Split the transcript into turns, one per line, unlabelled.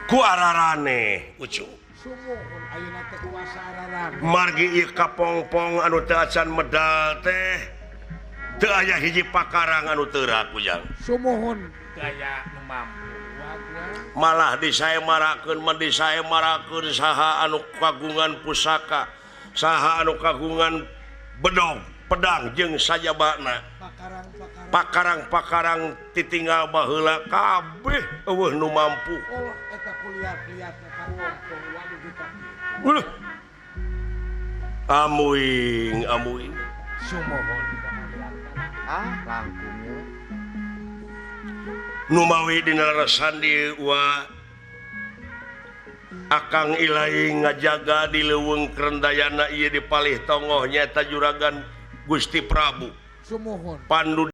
ku ararane ucu
sumuhun ayeuna teh kuasa ararane
margi ieu kapongpong anu teu acan medal teh teu aya hiji pakarang anu teurak ujang
sumuhun
gaya nu mampu
malah disaemarakeun saha anu kagungan pusaka saha anu kagungan bedog pedang jeung sajabana pakarang-pakarang titinggal baheula kabeh eueuh nu mampu
oh eta kuliah-kuliahna kapongpong wanu dipanggil
Ulah. Amuing
sumuhun
langkungnya
nu mawi dina rasandi wa Akang Ilahi ngajaga di leuweung kerendayana ieu dipalih tongoh nyaeta juragan Gusti Prabu
sumuhun
Pandu